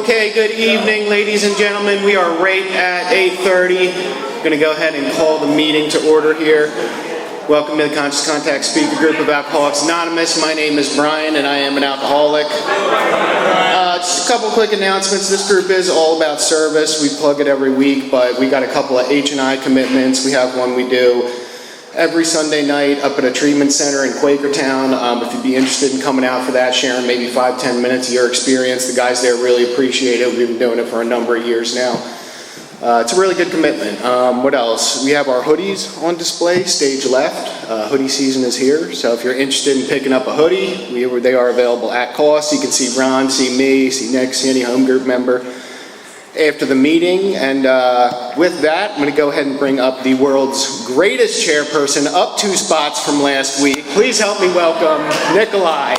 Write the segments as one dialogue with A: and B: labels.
A: Okay, good evening, ladies and gentlemen. We are right at 8:30. I'm going to go ahead and call the meeting to order here. Welcome to the Conscious Contact Speaker Group of Alcoholics Anonymous. My name is Brian, and I am an alcoholic. Just a couple quick announcements. This group is all about service. We plug it every week, but we got a couple of H&I commitments. We have one we do every Sunday night up at a treatment center in Quakertown. If you'd be interested in coming out for that, sharing maybe 5-10 minutes of your experience, the guys there really appreciate it. We've been doing it for a number of years now. It's a really good commitment. What else? We have our hoodies on display, stage left. Hoodie season is here, so if you're interested in picking up a hoodie, they are available at cost. You can see Ron, see me, see Nick, see any home group member after the meeting. And with that, I'm going to go ahead and bring up the world's greatest chairperson, up 2 spots from last week. Please help me welcome Nikolai.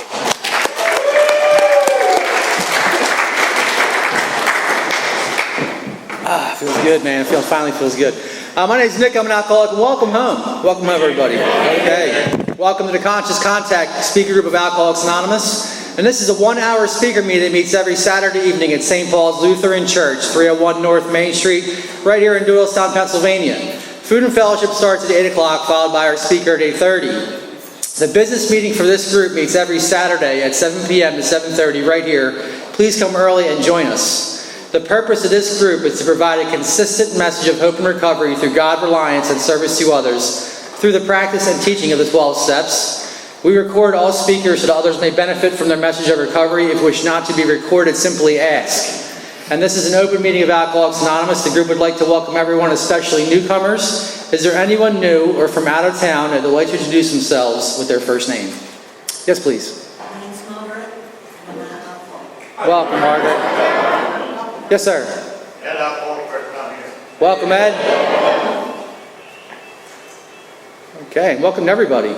B: Feels good, man. Finally feels good. My name is Nick. I'm an alcoholic. Welcome home. Welcome home, everybody. Okay. Welcome to the Conscious Contact Speaker Group of Alcoholics Anonymous. And this is a 1-hour speaker meeting that meets every Saturday evening at St. Paul's Lutheran Church, 301 North Main Street, right here in Doylestown, Pennsylvania. Food and fellowship starts at 8 o'clock, followed by our speaker at 8:30. The business meeting for this group meets every Saturday at 7 p.m. to 7:30 right here. Please come early and join us. The purpose of this group is to provide a consistent message of hope and recovery through God reliance and service to others through the practice and teaching of the 12 steps. We record all speakers so that others may benefit from their message of recovery. If you wish not to be recorded, simply ask. And this is an open meeting of Alcoholics Anonymous. The group would like to welcome everyone, especially newcomers. Is there anyone new or from out of town that would like to introduce themselves with their first name? Yes, please.
C: My name's Margaret. I'm an alcoholic.
B: Welcome, Margaret. Yes, sir.
D: Ed alcoholic person out here.
B: Welcome, Ed. Okay, welcome to everybody.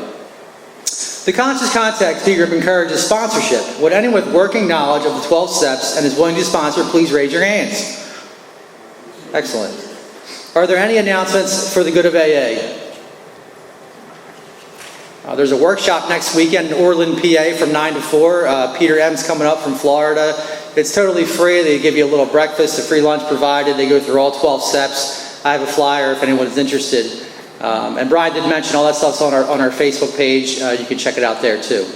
B: The Conscious Contact Speaker Group encourages sponsorship. Would anyone with working knowledge of the 12 steps and is willing to sponsor, please raise your hands. Excellent. Are there any announcements for the good of AA? There's a workshop next weekend in Orland, PA from 9 to 4. Peter M's coming up from Florida. It's totally free. They give you a little breakfast, a free lunch provided. They go through all 12 steps. I have a flyer if anyone is interested. And Brian did mention all that stuff's on our Facebook page. You can check it out there too.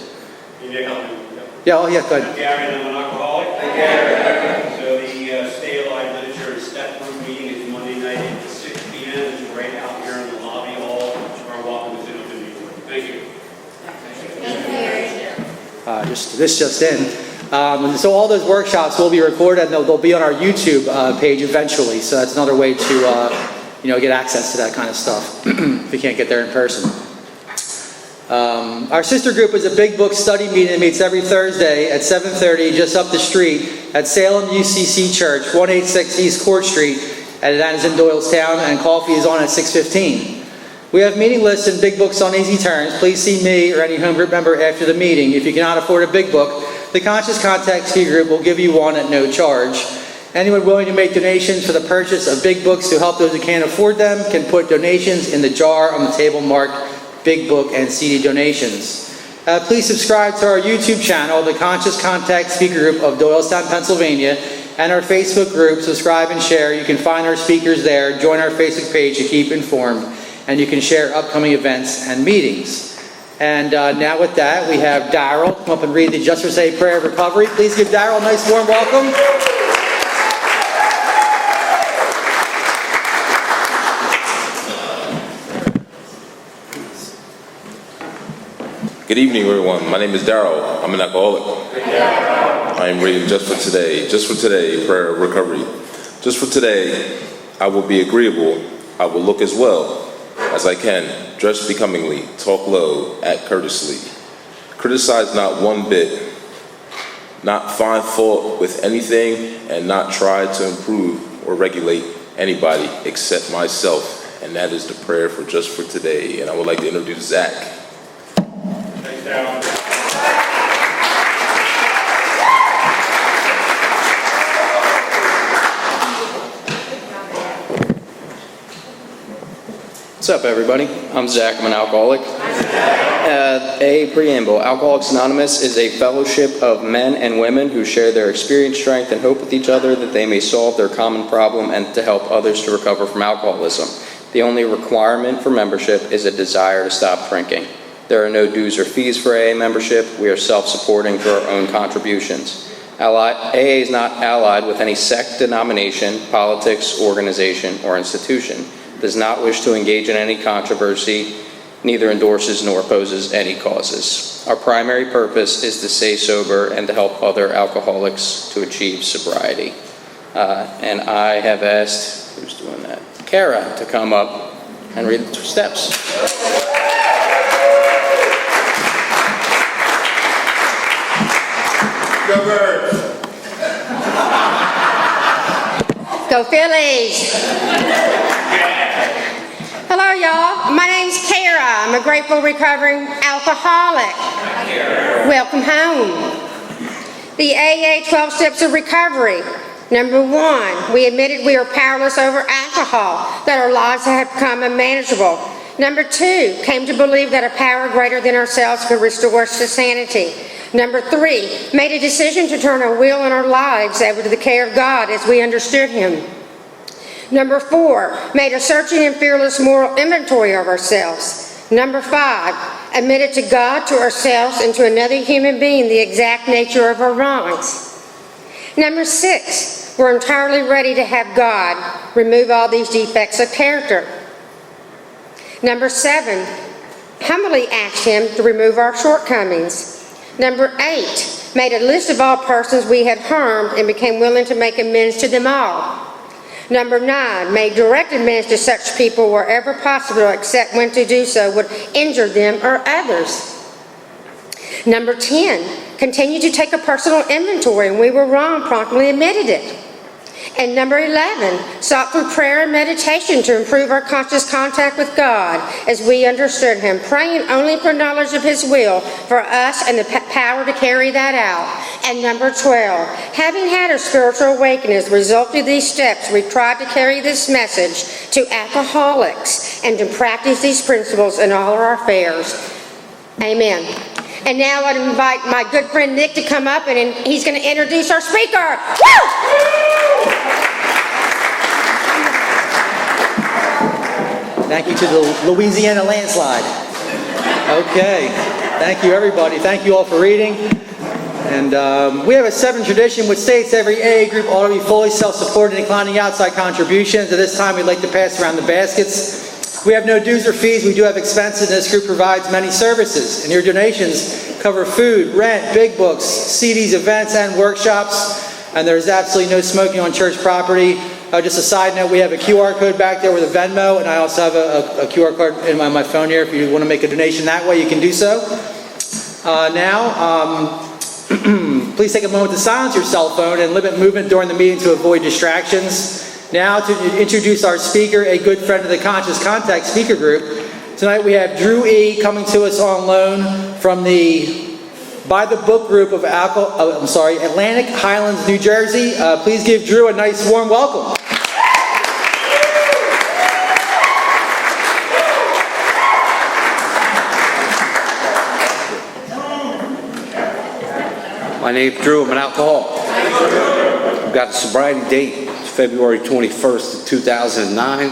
D: You need help?
B: Yeah, oh yeah, go ahead.
D: I'm Gary and I'm an alcoholic. Hi, Gary. So the Stay Alive Literature and Step Room meeting is Monday night at 6 p.m. It's right out here in the lobby hall. Are welcome to sit up in the room. Thank you.
B: This just in. So all those workshops will be recorded and they'll be on our YouTube page eventually. So that's another way to get access to that kind of stuff if you can't get there in person. Our sister group is a big book study meeting that meets every Thursday at 7:30 just up the street at Salem UCC Church, 186 East Court Street, and that is in Doylestown, and coffee is on at 6:15. We have meeting lists and big books on easy turns. Please see me or any home group member after the meeting. If you cannot afford a big book, the Conscious Contact Speaker Group will give you one at no charge. Anyone willing to make donations for the purchase of big books to help those who can't afford them can put donations in the jar on the table marked Big Book and CD Donations. Please subscribe to our YouTube channel, the Conscious Contact Speaker Group of Doylestown, Pennsylvania, and our Facebook group. Subscribe and share. You can find our speakers there. Join our Facebook page to keep informed, and you can share upcoming events and meetings. And now with that, we have Daryl come up and read the Just for Say Prayer of Recovery. Please give Daryl a nice warm welcome.
E: Good evening, everyone. My name is Daryl. I'm an alcoholic. I am reading Just for Today. Just for today, prayer of recovery. Just for today, I will be agreeable. I will look as well as I can, dress becomingly, talk low, act courteously. Criticize not one bit, not find fault with anything, and not try to improve or regulate anybody except myself. And that is the prayer for Just for Today. And I would like to introduce Zach.
D: Thanks, Darryl.
F: What's up, everybody? I'm Zach. I'm an alcoholic. A preamble. Alcoholics Anonymous is a fellowship of men and women who share their experience, strength, and hope with each other that they may solve their common problem and to help others to recover from alcoholism. The only requirement for membership is a desire to stop drinking. There are no dues or fees for AA membership. We are self-supporting through our own contributions. AA is not allied with any sect, denomination, politics, organization, or institution. Does not wish to engage in any controversy, neither endorses nor opposes any causes. Our primary purpose is to stay sober and to help other alcoholics to achieve sobriety. And I have asked, who's doing that? Kara to come up and read the steps.
E: Go Birds!
G: Go Phillies! Hello, y'all. My name's Kara. I'm a grateful recovering alcoholic. Welcome home. The AA 12 Steps of Recovery. Number 1, we admitted we are powerless over alcohol, that our lives have become unmanageable. Number 2, came to believe that a power greater than ourselves could restore us to sanity. Number 3, made a decision to turn our will and our lives over to the care of God as we understood Him. Number 4, made a searching and fearless moral inventory of ourselves. Number 5, admitted to God, to ourselves, and to another human being the exact nature of our wrongs. Number 6, we're entirely ready to have God remove all these defects of character. Number 7, humbly asked Him to remove our shortcomings. Number 8, made a list of all persons we had harmed and became willing to make amends to them all. Number 9, made direct amends to such people wherever possible, except when to do so would injure them or others. Number 10, continued to take a personal inventory, and we were wrong, promptly admitted it. And number 11, sought through prayer and meditation to improve our conscious contact with God as we understood Him, praying only for knowledge of His will for us and the power to carry that out. And number 12, having had a spiritual awakening as a result of these steps, we've tried to carry this message to alcoholics and to practice these principles in all of our affairs. Amen. And now I'd invite my good friend Nick to come up, and he's going to introduce our speaker. Woo!
B: Thank you to the Louisiana landslide. Okay. Thank you, everybody. Thank you all for reading. And we have a 7 tradition which states every AA group ought to be fully self-supported, declining outside contributions. At this time, we'd like to pass around the baskets. We have no dues or fees. We do have expenses, and this group provides many services. And your donations cover food, rent, big books, CDs, events, and workshops. And there's absolutely no smoking on church property. Just a side note, we have a QR code back there with a Venmo, and I also have a QR code in my phone here. If you want to make a donation that way, you can do so. Please take a moment to silence your cell phone and limit movement during the meeting to avoid distractions. Now, to introduce our speaker, a good friend of the Conscious Contact speaker group. Tonight we have Drew E. coming to us on loan from the By the Book group of Atlantic Highlands, New Jersey. Please give Drew a nice warm welcome.
H: My name's Drew. I'm an alcoholic. I've got a sobriety date. It's February 21st of 2009.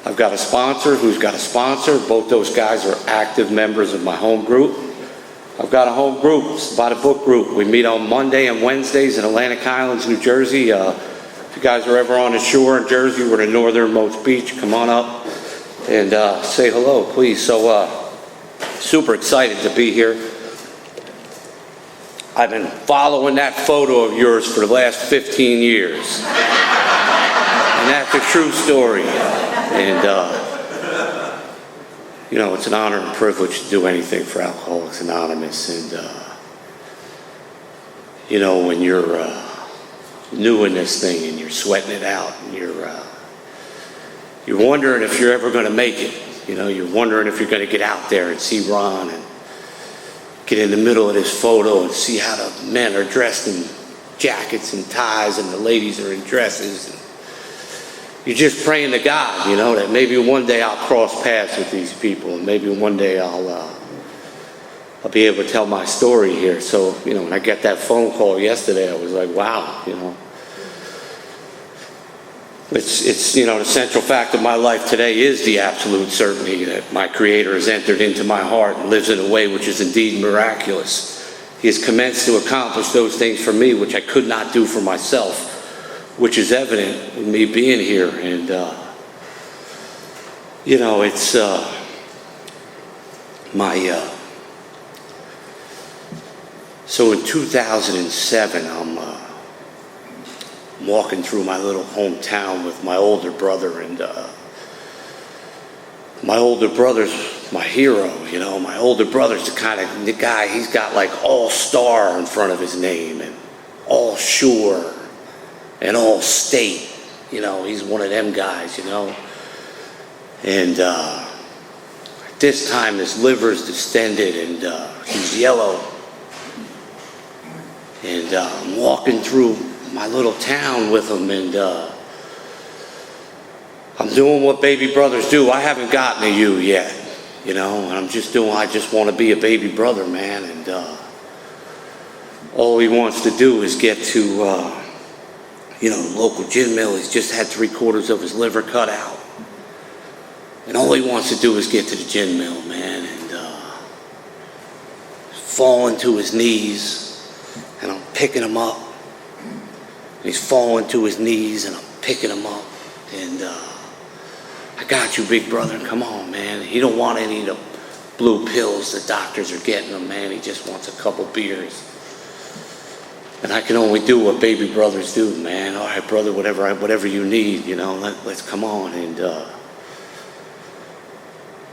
H: I've got a sponsor who's got a sponsor. Both those guys are active members of my home group. I've got a home group. It's By the Book group. We meet on Monday and Wednesdays in Atlantic Highlands, New Jersey. If you guys are ever on the shore in Jersey, we're the northernmost beach. Come on up and say hello, please. So super excited to be here. I've been following that photo of yours for the last 15 years. And that's a true story. And, you know, it's an honor and privilege to do anything for Alcoholics Anonymous. And, you know, when you're new in this thing and you're sweating it out and you're wondering if you're ever going to make it. You know, you're wondering if you're going to get out there and see Ron and get in the middle of this photo and see how the men are dressed in jackets and ties and the ladies are in dresses. And you're just praying to God, you know, that maybe one day I'll cross paths with these people and maybe one day I'll I'll be able to tell my story here. So, when I get that phone call yesterday, I was like, wow, It's the central fact of my life today is the absolute certainty that my Creator has entered into my heart and lives in a way which is indeed miraculous. He has commenced to accomplish those things for me which I could not do for myself, which is evident in me being here. And, it's so in 2007, I'm walking through my little hometown with my older brother, and my older brother's my hero. My older brother's the kind of the guy, he's got like all-star in front of his name, and all sure, and all state. He's one of them guys, And at this time, his liver's distended, and he's yellow. And I'm walking through my little town with him, and I'm doing what baby brothers do. I haven't gotten to you yet, and I just want to be a baby brother, man. And all he wants to do is get to, the local gin mill. He's just had 3/4 of his liver cut out. And all he wants to do is get to the gin mill, man, and falling to his knees, and I'm picking him up. And he's falling to his knees, and I'm picking him up. And I got you, big brother. Come on, man. He don't want any of the blue pills the doctors are getting him, man. He just wants a couple beers. And I can only do what baby brothers do, man. All right, brother, whatever you need, let's come on. And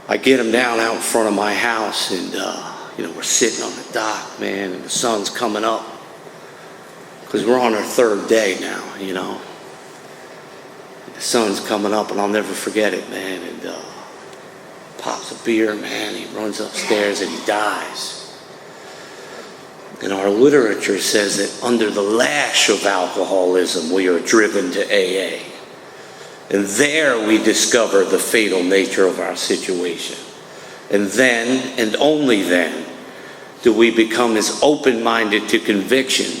H: I get him down out in front of my house, and we're sitting on the dock, man, and the sun's coming up. Because we're on our 3rd day now, The sun's coming up, and I'll never forget it, man. And pops a beer, man. He runs upstairs, and he dies. And our literature says that under the lash of alcoholism, we are driven to AA. And there we discover the fatal nature of our situation. And then, and only then, do we become as open-minded to conviction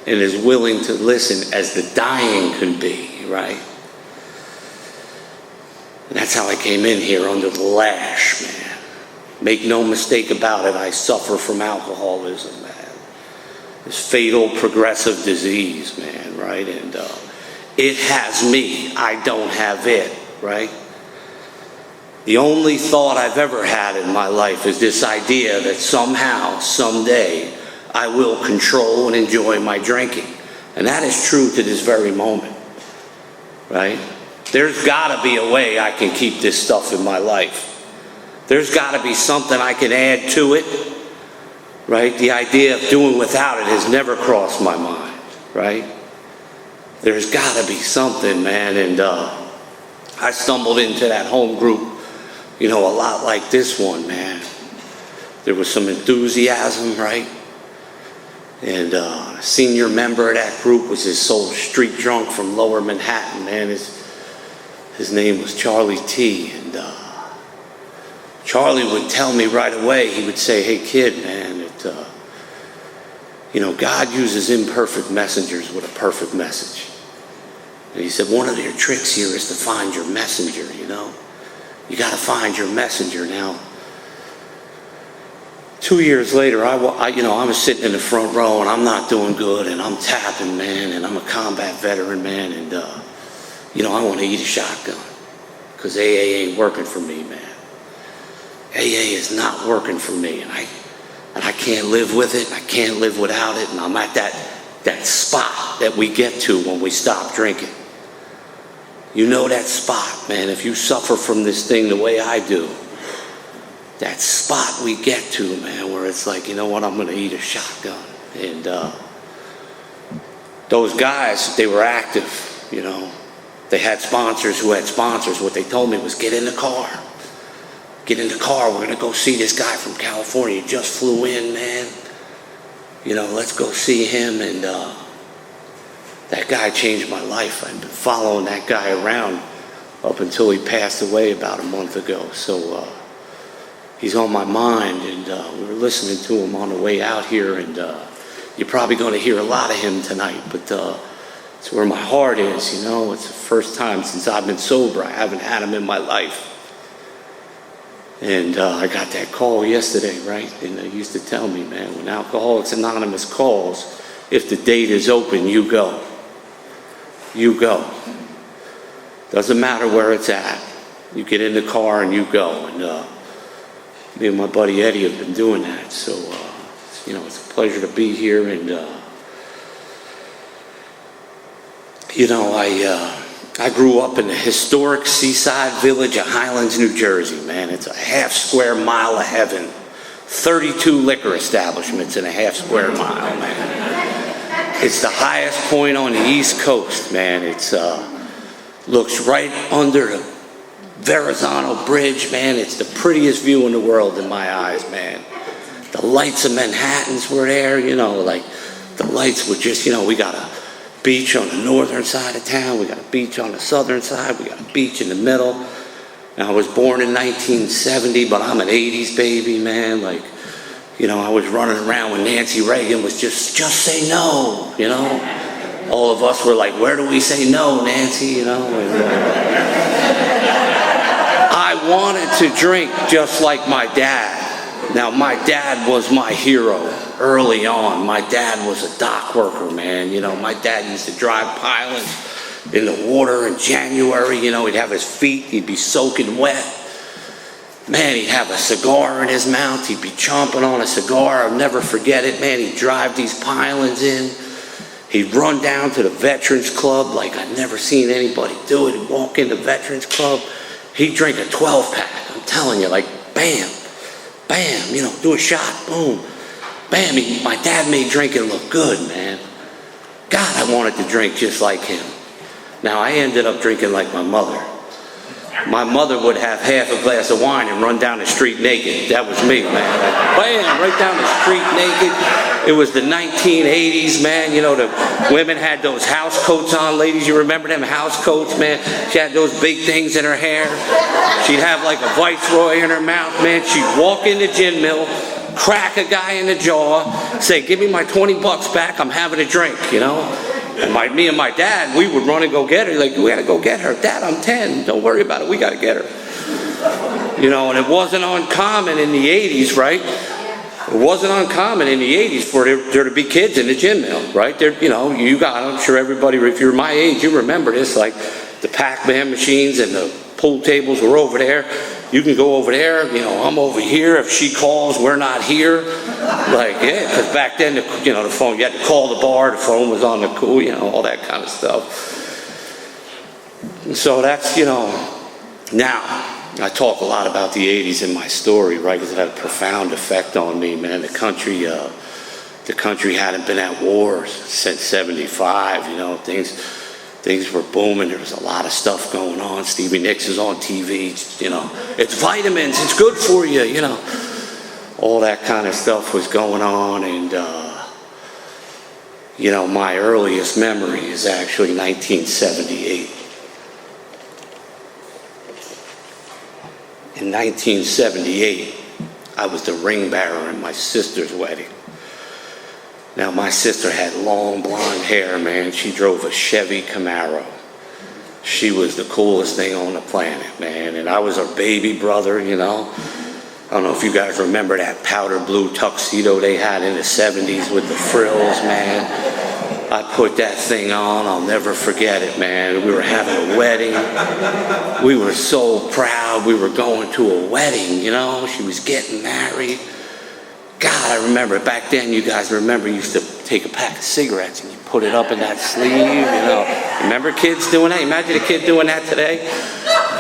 H: and as willing to listen as the dying can be, right? And that's how I came in here, under the lash, man. Make no mistake about it, I suffer from alcoholism, man. This fatal progressive disease, man, right? And it has me, I don't have it, right? The only thought I've ever had in my life is this idea that somehow, someday, I will control and enjoy my drinking. And that is true to this very moment, right? There's got to be a way I can keep this stuff in my life. There's got to be something I can add to it, right? The idea of doing without it has never crossed my mind, right? There's got to be something, man. And I stumbled into that home group, a lot like this one, man. There was some enthusiasm, right? And a senior member of that group was this old street drunk from Lower Manhattan, man. His name was Charlie T. And Charlie would tell me right away, he would say, hey, kid, man, God uses imperfect messengers with a perfect message. And he said, one of your tricks here is to find your messenger, You got to find your messenger. Now, 2 years later, I was sitting in the front row, and I'm not doing good, and I'm tapping, man, and I'm a combat veteran, man, and, I want to eat a shotgun, because AA ain't working for me, man. AA is not working for me, and I can't live with it, and I can't live without it, and I'm at that spot that we get to when we stop drinking. That spot, man. If you suffer from this thing the way I do, that spot we get to, man, where it's like, I'm going to eat a shotgun. And those guys, they were active, They had sponsors who had sponsors. What they told me was, get in the car. Get in the car. We're going to go see this guy from California. He just flew in, man. Let's go see him. And that guy changed my life. I've been following that guy around up until he passed away about a month ago. So he's on my mind, and we were listening to him on the way out here, and you're probably going to hear a lot of him tonight, but it's where my heart is, you know. It's the first time since I've been sober. I haven't had him in my life. And I got that call yesterday, right? And they used to tell me, man, when Alcoholics Anonymous calls, if the date is open, you go. You go. Doesn't matter where it's at. You get in the car and you go. And me and my buddy Eddie have been doing that. So, you know, it's a pleasure to be here. And, you know, I grew up in the historic seaside village of Highlands, New Jersey, man. It's a half square mile of heaven. 32 liquor establishments in a half square mile, man. It's the highest point on the East Coast, man. It's looks right under the Verrazano Bridge, man. It's the prettiest view in the world in my eyes, man. The lights of Manhattans were there, you know, like the lights were just, you know, we got a beach on the northern side of town, we got a beach on the southern side, we got a beach in the middle. Now, I was born in 1970, but I'm an 80s baby, man. Like, you know, I was running around when Nancy Reagan was just say no, you know. All of us were like, where do we say no, Nancy, you know? And, I wanted to drink just like my dad. Now, my dad was my hero early on. My dad was a dock worker, man. You know, my dad used to drive pilings in the water in January. You know, he'd have his feet, he'd be soaking wet. Man, he'd have a cigar in his mouth. He'd be chomping on a cigar. I'll never forget it, man. He'd drive these pilings in. He'd run down to the Veterans Club like I'd never seen anybody do it. He'd walk in the Veterans Club. He'd drink a 12-pack. I'm telling you, like, bam. Bam, you know, do a shot, boom. Bam, my dad made drinking look good, man. God, I wanted to drink just like him. Now, I ended up drinking like my mother. My mother would have half a glass of wine and run down the street naked. That was me, man. Like, bam, right down the street naked. It was the 1980s, man. You know, the women had those house coats on. Ladies, you remember them house coats, man? She had those big things in her hair. She'd have like a viceroy in her mouth, man. She'd walk in the gin mill, crack a guy in the jaw, say, give me my 20 bucks back, I'm having a drink, you know? And me and my dad, we would run and go get her. Like, we gotta go get her. Dad, I'm 10, don't worry about it, we gotta get her. You know, and it wasn't uncommon in the 80s, right? It wasn't uncommon in the 80s for there to be kids in the gin mill, right? There, you know, you got, I'm sure everybody, if you're my age, you remember this, like the Pac-Man machines and the pool tables were over there. You can go over there, you know, I'm over here. If she calls, we're not here. Like, yeah, because back then, you know, the phone, you had to call the bar, the phone was on the cool, you know, all that kind of stuff. And so that's, you know, now, I talk a lot about the 80s in my story, right, because it had a profound effect on me, man. The country hadn't been at war since 75, you know, things were booming. There was a lot of stuff going on. Stevie Nicks is on TV, you know. It's vitamins, it's good for you, you know. All that kind of stuff was going on. And, you know, my earliest memory is actually 1978. In 1978, I was the ring bearer in my sister's wedding. Now, my sister had long blonde hair, man. She drove a Chevy Camaro. She was the coolest thing on the planet, man. And I was her baby brother, you know. I don't know if you guys remember that powder blue tuxedo they had in the 70s with the frills, man. I put that thing on. I'll never forget it, man. We were having a wedding. We were so proud. We were going to a wedding, you know. She was getting married. God, I remember back then, you guys remember, you used to take a pack of cigarettes and you put it up in that sleeve, you know. Remember kids doing that? Imagine a kid doing that today.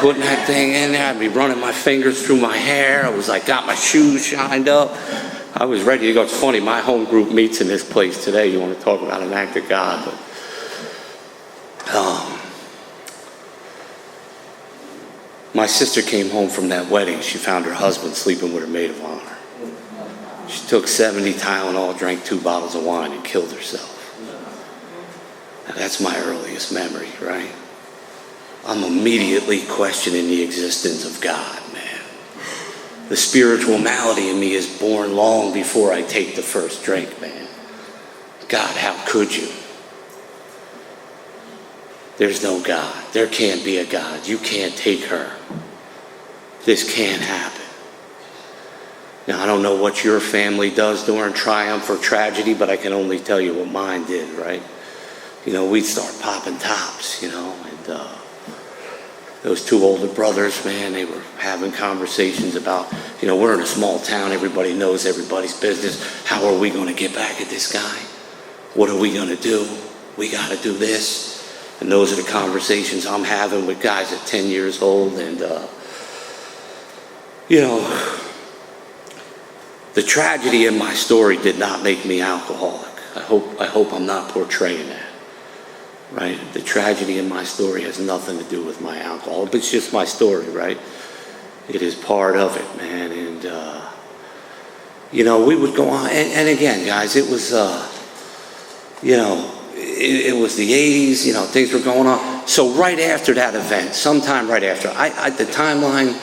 H: Putting that thing in there. I'd be running my fingers through my hair. I was like, got my shoes shined up. I was ready to go. It's funny, my home group meets in this place today. You want to talk about an act of God. But, my sister came home from that wedding. She found her husband sleeping with her maid of honor. She took 70 Tylenol, drank 2 bottles of wine, and killed herself. Now, that's my earliest memory, right? I'm immediately questioning the existence of God, man. The spiritual malady in me is born long before I take the first drink, man. God, how could you? There's no God. There can't be a God. You can't take her. This can't happen. Now, I don't know what your family does during triumph or tragedy, but I can only tell you what mine did, right? You know, we'd start popping tops, you know, and those two older brothers, man, they were having conversations about, you know, we're in a small town, everybody knows everybody's business. How are we going to get back at this guy? What are we going to do? We got to do this. And those are the conversations I'm having with guys at 10 years old. And, you know, the tragedy in my story did not make me alcoholic. I hope I'm not portraying that. Right? The tragedy in my story has nothing to do with my alcohol, but it's just my story, right? It is part of it, man. And, you know, we would go on. And again, guys, it was, you know, it was the 80s, you know, things were going on. So right after that event, sometime right after, the timeline,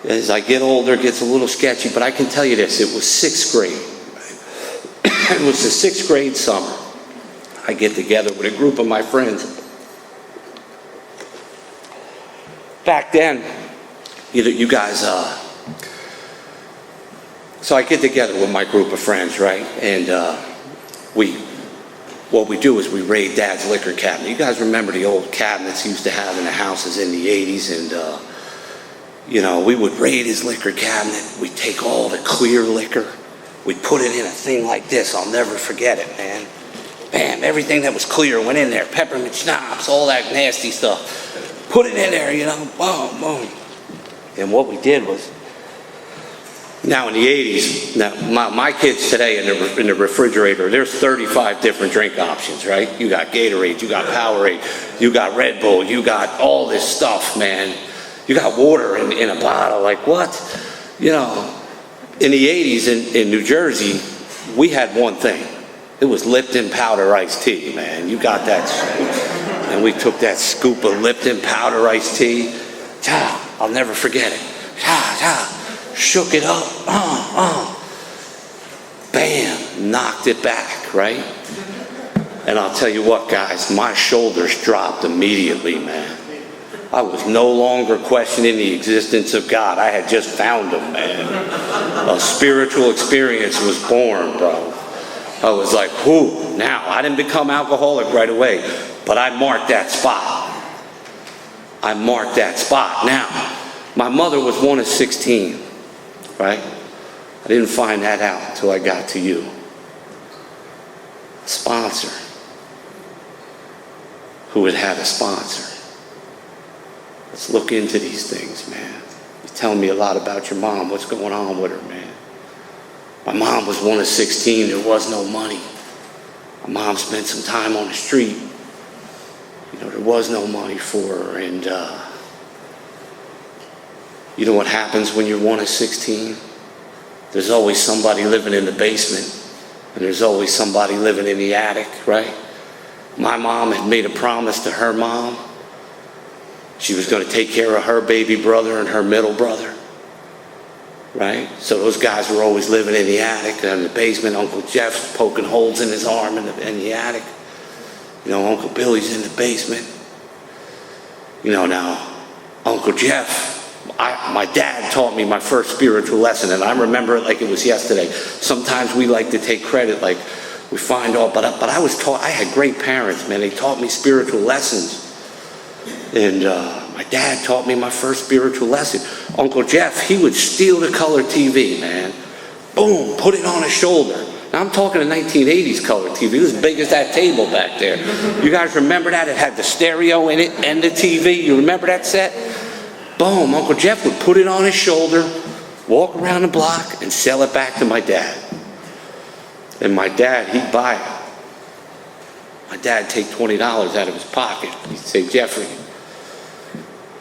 H: as I get older, gets a little sketchy, but I can tell you this, it was 6th grade. Right? It was the 6th grade summer. I get together with a group of my friends. Back then, you guys, so I get together with my group of friends, right? And what we do is we raid Dad's liquor cabinet. You guys remember the old cabinets he used to have in the houses in the 80s? And, you know, we would raid his liquor cabinet. We'd take all the clear liquor. We'd put it in a thing like this. I'll never forget it, man. Bam, everything that was clear went in there. Peppermint schnapps, all that nasty stuff. Put it in there, you know, boom, boom. And what we did was, now in the 80s, now my kids today in the refrigerator, there's 35 different drink options, right? You got Gatorade, you got Powerade, you got Red Bull, you got all this stuff, man. You got water in a bottle, like what? You know, in the 80s in New Jersey, we had one thing. It was Lipton powder iced tea, man. You got that. And we took that scoop of Lipton powder iced tea. I'll never forget it. Shook it up. Bam. Knocked it back, right? And I'll tell you what, guys, my shoulders dropped immediately, man. I was no longer questioning the existence of God. I had just found him, man. A spiritual experience was born, bro. I was like, whoo, now. I didn't become alcoholic right away, but I marked that spot. I marked that spot. Now, my mother was one of 16, right? I didn't find that out until I got to you. A sponsor who had had a sponsor. Let's look into these things, man. You're telling me a lot about your mom. What's going on with her, man? My mom was one of 16. There was no money. My mom spent some time on the street. You know, there was no money for her. And you know what happens when you're one of 16? There's always somebody living in the basement. And there's always somebody living in the attic, right? My mom had made a promise to her mom. She was going to take care of her baby brother and her middle brother. Right? So those guys were always living in the attic and in the basement. Uncle Jeff's poking holes in his arm in the attic. You know, Uncle Billy's in the basement. You know, now, Uncle Jeff, my dad taught me my first spiritual lesson, and I remember it like it was yesterday. Sometimes we like to take credit, like we find out, but I was taught, I had great parents, man. They taught me spiritual lessons. And my dad taught me my first spiritual lesson. Uncle Jeff, he would steal the color TV, man. Boom, put it on his shoulder. Now I'm talking a 1980s color TV. It was as big as that table back there. You guys remember that? It had the stereo in it and the TV. You remember that set? Boom, Uncle Jeff would put it on his shoulder, walk around the block, and sell it back to my dad. And my dad, he'd buy it. My dad would take $20 out of his pocket. He'd say, Jeffrey,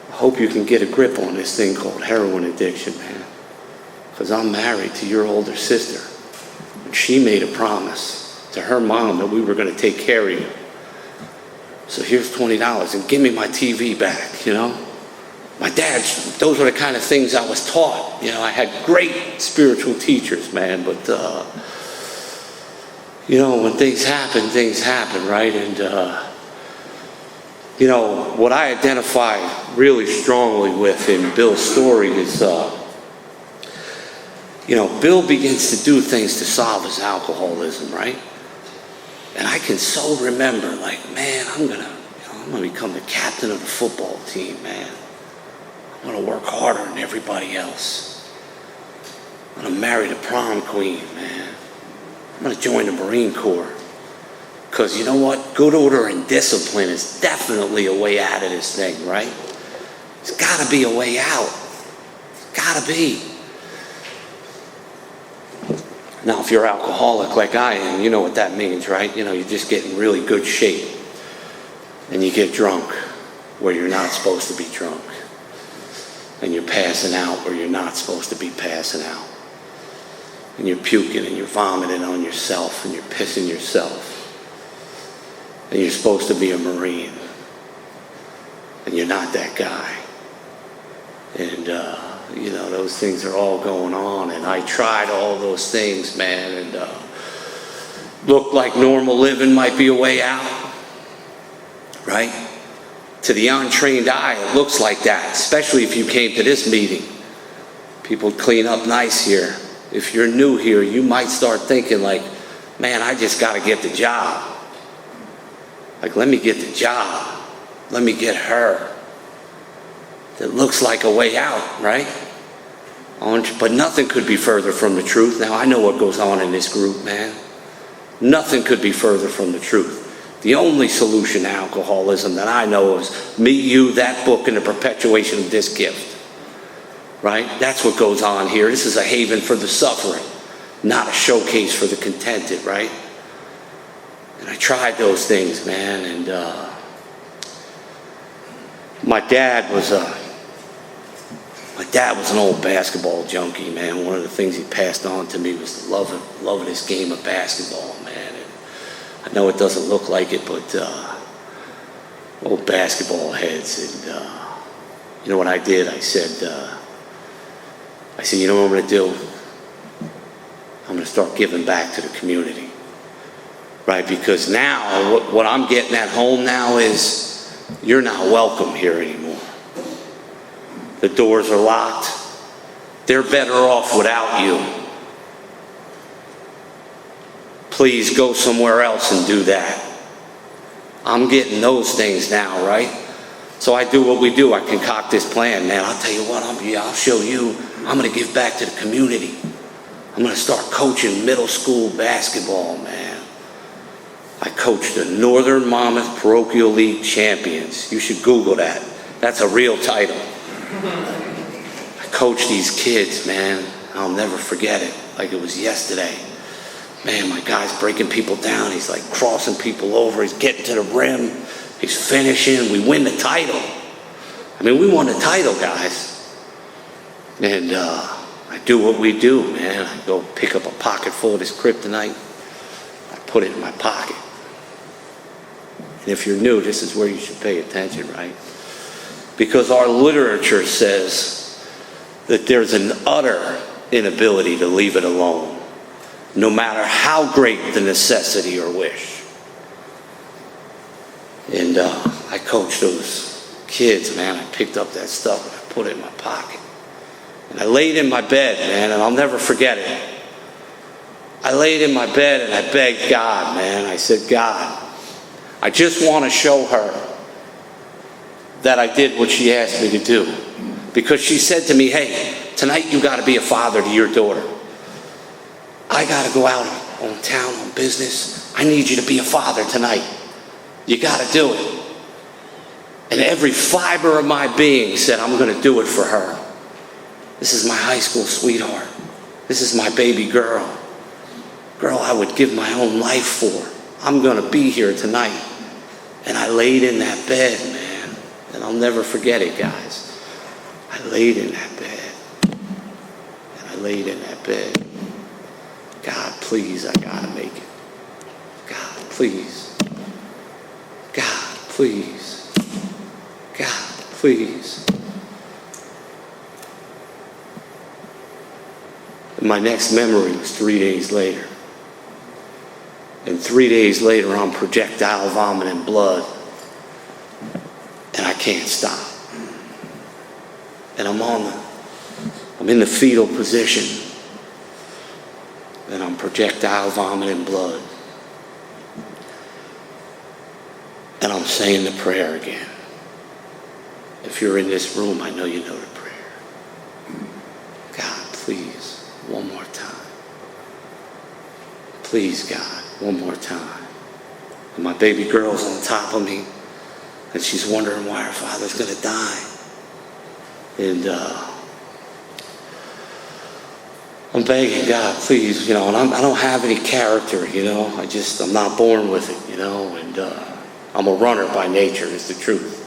H: I hope you can get a grip on this thing called heroin addiction, man. Because I'm married to your older sister. And she made a promise to her mom that we were going to take care of you. So here's $20 and give me my TV back, you know. my dad, those were the kind of things I was taught. You know, I had great spiritual teachers, man, but, you know, when things happen, right? And, you know, what I identify really strongly with in Bill's story is, you know, Bill begins to do things to solve his alcoholism, right? And I can so remember, like, man, I'm gonna become the captain of the football team, man. I'm gonna work harder than everybody else. I'm gonna marry the prom queen, man. I'm gonna join the Marine Corps. Because you know what? Good order and discipline is definitely a way out of this thing, right? There's gotta be a way out. Gotta be. Now, if you're alcoholic like I am, you know what that means, right? You know, you just get in really good shape. And you get drunk where you're not supposed to be drunk. And you're passing out where you're not supposed to be passing out. And you're puking and you're vomiting on yourself and you're pissing yourself. And you're supposed to be a Marine. And you're not that guy. And, you know, those things are all going on. And I tried all those things, man. And looked like normal living might be a way out. Right? To the untrained eye, it looks like that, especially if you came to this meeting. People clean up nice here. If you're new here, you might start thinking like, man, I just got to get the job. Like, let me get the job. Let me get her. It looks like a way out, right? But nothing could be further from the truth. Now, I know what goes on in this group, man. Nothing could be further from the truth. The only solution to alcoholism that I know is Me, You, That Book, and the perpetuation of this gift. Right? That's what goes on here. This is a haven for the suffering, not a showcase for the contented, right? And I tried those things, man, and my dad was an old basketball junkie, man. One of the things he passed on to me was the love of this game of basketball, man. I know it doesn't look like it, but old basketball heads. And you know what I did? I said, you know what I'm going to do? I'm going to start giving back to the community. Right? Because now, what I'm getting at home now is you're not welcome here anymore. The doors are locked. They're better off without you. Please go somewhere else and do that. I'm getting those things now, right? So I do what we do. I concoct this plan, man. I'll tell you what, I'll show you. I'm going to give back to the community. I'm going to start coaching middle school basketball, man. I coached the Northern Monmouth Parochial League champions. You should Google that. That's a real title. I coached these kids, man. I'll never forget it, like it was yesterday. Man, my guy's breaking people down. He's like crossing people over. He's getting to the rim. He's finishing. We win the title. I mean, we won the title, guys. And I do what we do, man. I go pick up a pocket full of this kryptonite. I put it in my pocket. And if you're new, this is where you should pay attention, right? Because our literature says that there's an utter inability to leave it alone, no matter how great the necessity or wish. And I coached those kids, man. I picked up that stuff and I put it in my pocket. And I laid in my bed, man, and I'll never forget it. I laid in my bed and I begged God, man. I said, God, I just want to show her that I did what she asked me to do. Because she said to me, hey, tonight you got to be a father to your daughter. I got to go out on town on business. I need you to be a father tonight. You got to do it. And every fiber of my being said, I'm going to do it for her. This is my high school sweetheart. This is my baby girl. Girl I would give my own life for. I'm going to be here tonight. And I laid in that bed, man. And I'll never forget it, guys. I laid in that bed. And I laid in that bed. God, please, I gotta make it. God, please. God, please. God, please. And my next memory was 3 days later. And 3 days later, I'm projectile vomiting blood. And I can't stop. And I'm in the fetal position. And I'm projectile vomiting blood. And I'm saying the prayer again. If you're in this room, I know you know the prayer. God, please, one more time. Please, God, one more time. And my baby girl's on top of me, and she's wondering why her father's going to die. And I'm begging God, please, and I don't have any character, I'm not born with it, and I'm a runner by nature, is the truth.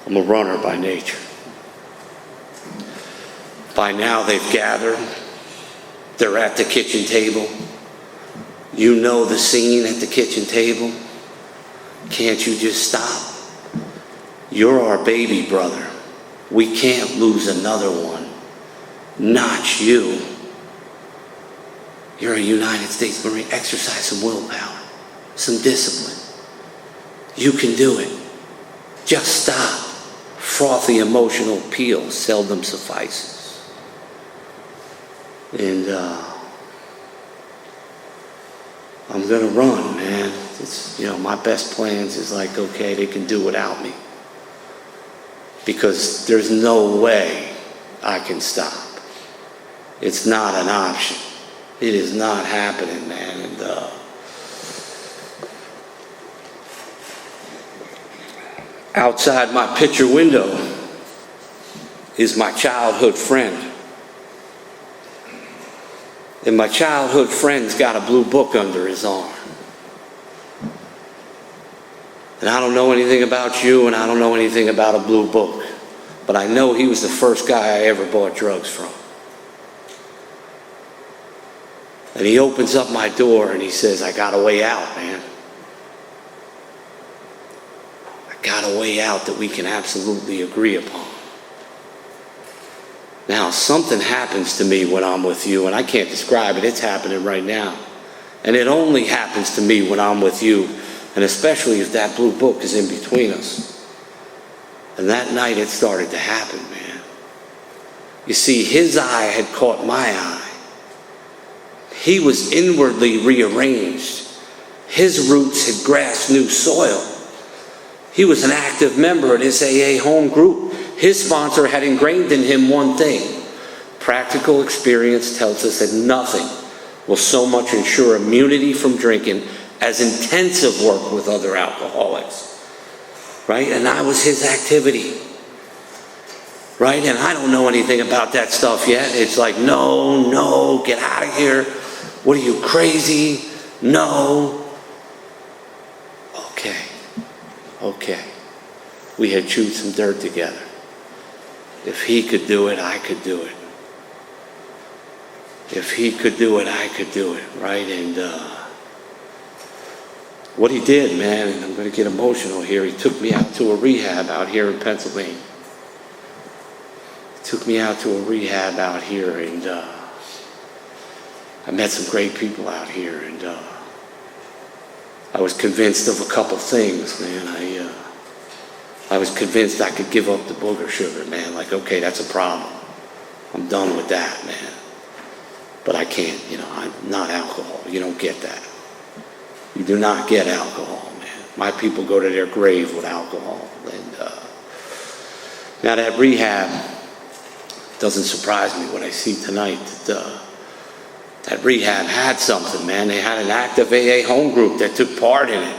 H: I'm a runner by nature. By now they've gathered. They're at the kitchen table. You know the scene at the kitchen table. Can't you just stop? You're our baby brother. We can't lose another one. Not you. You're a United States Marine. Exercise some willpower, some discipline. You can do it. Just stop. Frothy emotional appeal seldom suffices. And I'm gonna run, man. It's, my best plans is like, okay, they can do without me. Because there's no way I can stop. It's not an option. It is not happening, man. And outside my picture window is my childhood friend. And my childhood friend's got a blue book under his arm. And I don't know anything about you, and I don't know anything about a blue book. But I know he was the first guy I ever bought drugs from. And he opens up my door and he says, I got a way out, man. I got a way out that we can absolutely agree upon. Now, something happens to me when I'm with you, and I can't describe it. It's happening right now. And it only happens to me when I'm with you, and especially if that blue book is in between us. And that night it started to happen, man. You see, his eye had caught my eye. He was inwardly rearranged. His roots had grasped new soil. He was an active member of this AA home group. His sponsor had ingrained in him one thing. Practical experience tells us that nothing will so much ensure immunity from drinking as intensive work with other alcoholics. Right? And that was his activity. Right? And I don't know anything about that stuff yet. It's like, no, get out of here. What are you, crazy? No. Okay. We had chewed some dirt together. If he could do it, I could do it. If he could do it, I could do it, right? And what he did, man, and I'm going to get emotional here, he took me out to a rehab out here in Pennsylvania. He took me out to a rehab out here, and I met some great people out here, and I was convinced of a couple things, man. I was convinced I could give up the booger sugar, man. Like, okay, that's a problem. I'm done with that, man. But I can't, I'm not alcohol. You don't get that. You do not get alcohol, man. My people go to their grave with alcohol. And now that rehab doesn't surprise me what I see tonight. That rehab had something, man. They had an active AA home group that took part in it.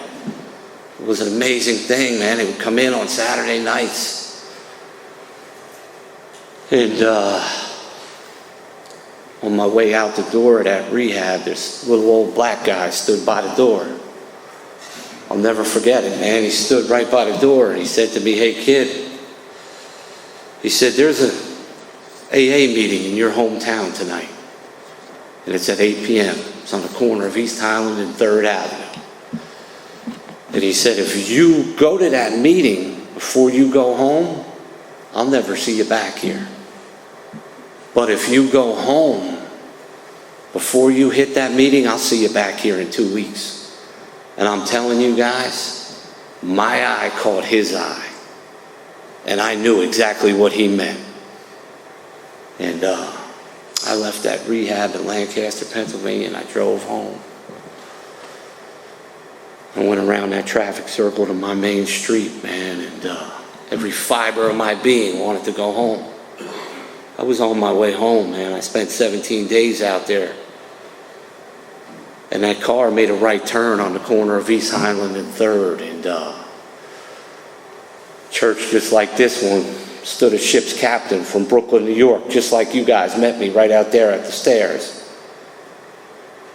H: It was an amazing thing, man. They would come in on Saturday nights. And on my way out the door of that rehab, this little old black guy stood by the door. I'll never forget it, man. He stood right by the door and he said to me, hey, kid. He said, there's an AA meeting in your hometown tonight. And it's at 8 p.m. It's on the corner of East Highland and 3rd Avenue. And he said, if you go to that meeting before you go home, I'll never see you back here. But if you go home Before you hit that meeting, I'll see you back here in 2 weeks. And I'm telling you guys, my eye caught his eye. And I knew exactly what he meant. And I left that rehab in Lancaster, Pennsylvania, and I drove home. I went around that traffic circle to my main street, man, and every fiber of my being wanted to go home. I was on my way home, man. I spent 17 days out there. And that car made a right turn on the corner of East Highland and 3rd, and church just like this one stood a ship's captain from Brooklyn, New York, just like you guys met me right out there at the stairs.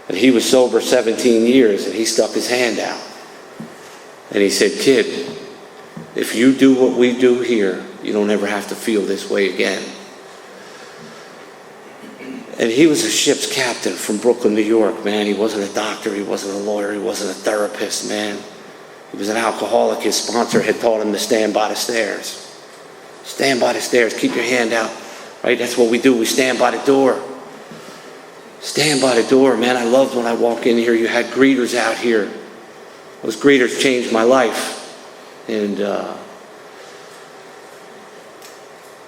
H: And he was sober 17 years, and he stuck his hand out. And he said, "Kid, if you do what we do here, you don't ever have to feel this way again." And he was a ship's captain from Brooklyn, New York, man. He wasn't a doctor, he wasn't a lawyer, he wasn't a therapist, man. He was an alcoholic. His sponsor had taught him to stand by the stairs. Stand by the stairs, keep your hand out, right? That's what we do, we stand by the door. Stand by the door, man. I loved when I walk in here, you had greeters out here. Those greeters changed my life. And,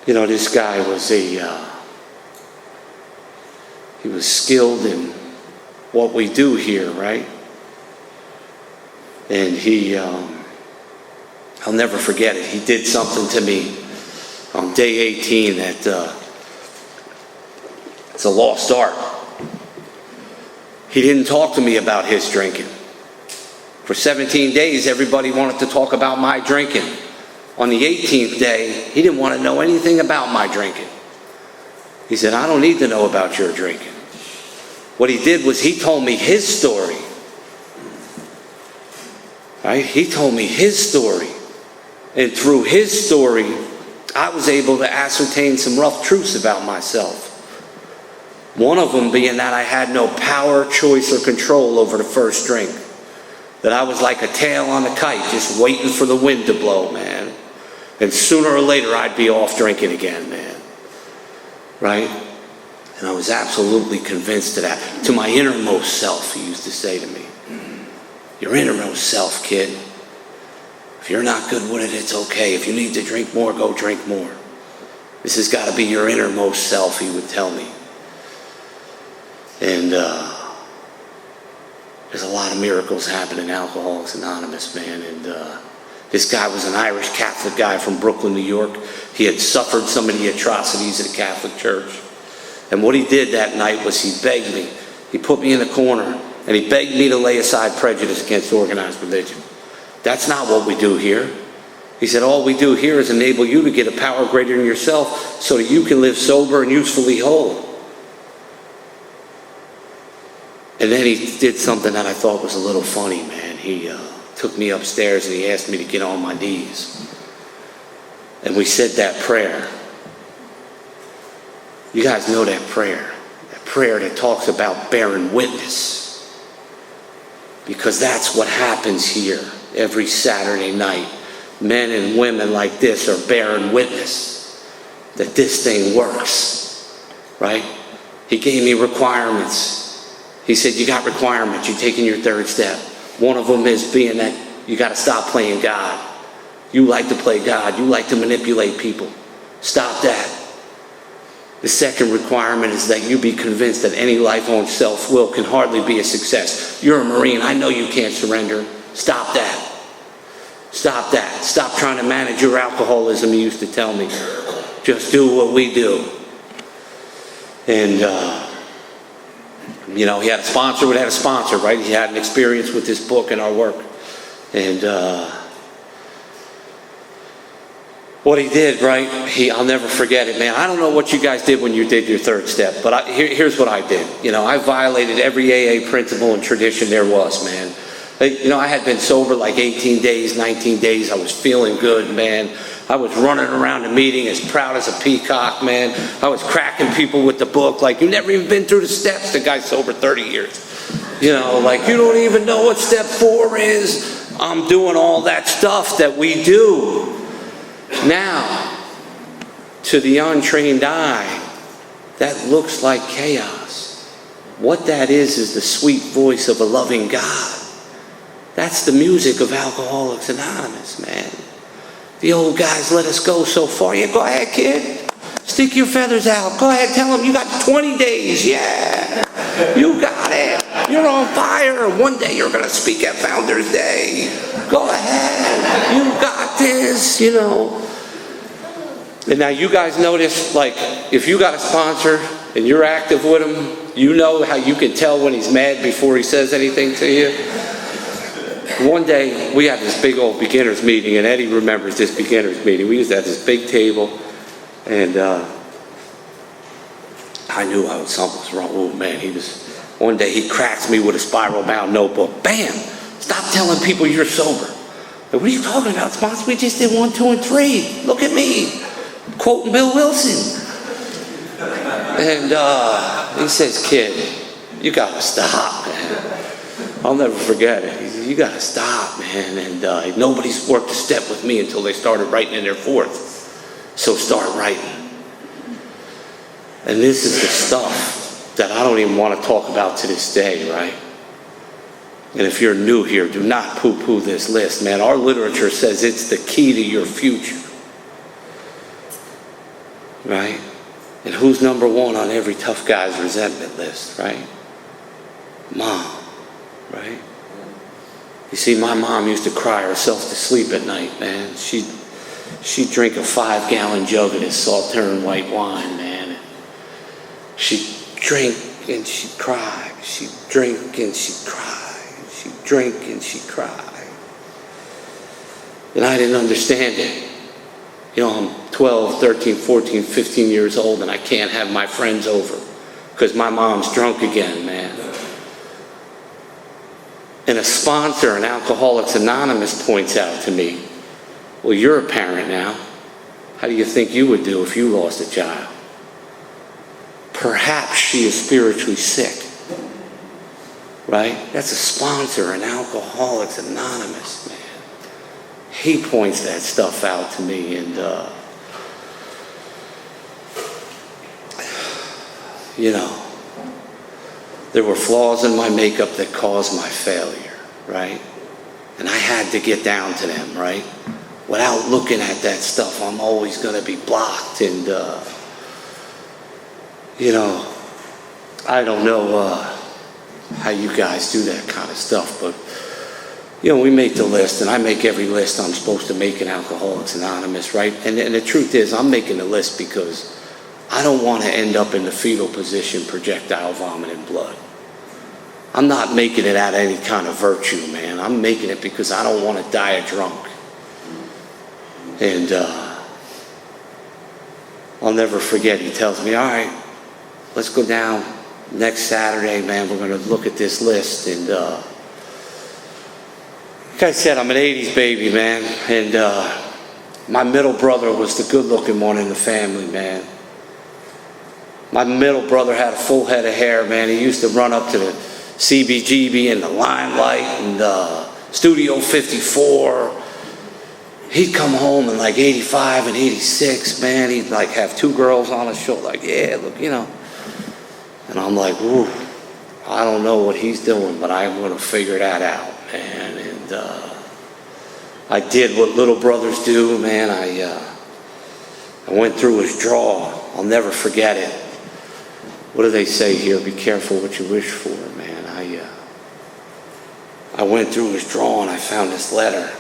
H: this guy was he was skilled in what we do here, right? And I'll never forget it. He did something to me on day 18 that it's a lost art. He didn't talk to me about his drinking. For 17 days, everybody wanted to talk about my drinking. On the 18th day, he didn't want to know anything about my drinking. He said, "I don't need to know about your drinking." What he did was he told me his story. Right? He told me his story. And through his story, I was able to ascertain some rough truths about myself. One of them being that I had no power, choice, or control over the first drink. That I was like a tail on a kite, just waiting for the wind to blow, man. And sooner or later, I'd be off drinking again, man. Right? And I was absolutely convinced of that. To my innermost self, he used to say to me, "Your innermost self, kid. If you're not good with it, it's okay. If you need to drink more, go drink more. This has got to be your innermost self," he would tell me. And there's a lot of miracles happening in Alcoholics Anonymous, man. And this guy was an Irish Catholic guy from Brooklyn, New York. He had suffered some of the atrocities of the Catholic Church. And what he did that night was he begged me. He put me in a corner, and he begged me to lay aside prejudice against organized religion. That's not what we do here. He said, all we do here is enable you to get a power greater than yourself so that you can live sober and usefully whole. And then he did something that I thought was a little funny, man. He took me upstairs and he asked me to get on my knees. And we said that prayer. You guys know that prayer that talks about bearing witness. Because that's what happens here every Saturday night. Men and women like this are bearing witness that this thing works, right? He gave me requirements. He said, you got requirements, you're taking your third step. One of them is being that you got to stop playing God. You like to play God. You like to manipulate people. Stop that. The second requirement is that you be convinced that any life on self-will can hardly be a success. You're a Marine. I know you can't surrender. Stop that. Stop that. Stop trying to manage your alcoholism, he used to tell me. Just do what we do. And, he had a sponsor would have a sponsor, right? He had an experience with this book and our work. And what he did, right? I'll never forget it, man. I don't know what you guys did when you did your third step, but here's what I did. I violated every AA principle and tradition there was, man. I had been sober like 18 days, 19 days. I was feeling good, man. I was running around the meeting as proud as a peacock, man. I was cracking people with the book like, you never even been through the steps. The guy's sober 30 years. Like, you don't even know what step 4 is. I'm doing all that stuff that we do. Now, to the untrained eye, that looks like chaos. what that is the sweet voice of a loving God. That's the music of Alcoholics Anonymous, man. The old guys let us go so far. Yeah, go ahead, kid. Stick your feathers out. Go ahead, tell them you got 20 days. Yeah, you got it. You're on fire. One day you're going to speak at Founders Day. Go ahead. You got this, you know. And now you guys notice, like, if you got a sponsor and you're active with him, you know how you can tell when he's mad before he says anything to you. One day, we had this big old beginners meeting, and Eddie remembers this beginners meeting. We used to have this big table, and I knew something was wrong. Oh man, one day he cracks me with a spiral bound notebook. Bam! Stop telling people you're sober. Like, what are you talking about, sponsor? We just did 1, 2, and 3. Look at me. Quoting Bill Wilson. And he says, kid, you gotta stop, man. I'll never forget it. He said, you gotta stop, man. And nobody's worked a step with me until they started writing in their fourth. So start writing. And this is the stuff that I don't even want to talk about to this day, right? And if you're new here, do not poo-poo this list, man. Our literature says it's the key to your future. Right? And who's number one on every tough guy's resentment list, right? Mom, right? You see, my mom used to cry herself to sleep at night, man. She'd drink a 5-gallon jug of this Sauternes white wine, man. She'd drink and she'd cry. She'd drink and she'd cry. She'd drink and she'd cry. And I didn't understand it. You know, I'm 12, 13, 14, 15 years old, and I can't have my friends over because my mom's drunk again, man. And a sponsor in Alcoholics Anonymous points out to me, well, you're a parent now. How do you think you would do if you lost a child? Perhaps she is spiritually sick, right? That's a sponsor in Alcoholics Anonymous, man. He points that stuff out to me, and you know, there were flaws in my makeup that caused my failure, right? And I had to get down to them, right? Without looking at that stuff, I'm always going to be blocked, and you know, I don't know how you guys do that kind of stuff, but you know, we make the list, and I make every list I'm supposed to make in Alcoholics Anonymous, right? And the truth is, I'm making the list because I don't want to end up in the fetal position, projectile vomiting blood. I'm not making it out of any kind of virtue, man. I'm making it because I don't want to die a drunk. And I'll never forget, he tells me, all right, let's go down next Saturday, man. We're going to look at this list, and like I said, I'm an 80s baby, man, and my middle brother was the good-looking one in the family, man. My middle brother had a full head of hair, man. He used to run up to the CBGB and the Limelight and Studio 54. He'd come home in like 85 and 86, man. He'd like have 2 girls on his shoulder, like, yeah, look, you know. And I'm like, ooh, I don't know what he's doing, but I'm going to figure that out, man. And I did what little brothers do, man. I went through his drawer. I'll never forget it. What do they say here? Be careful what you wish for, man. I went through his drawer and I found this letter.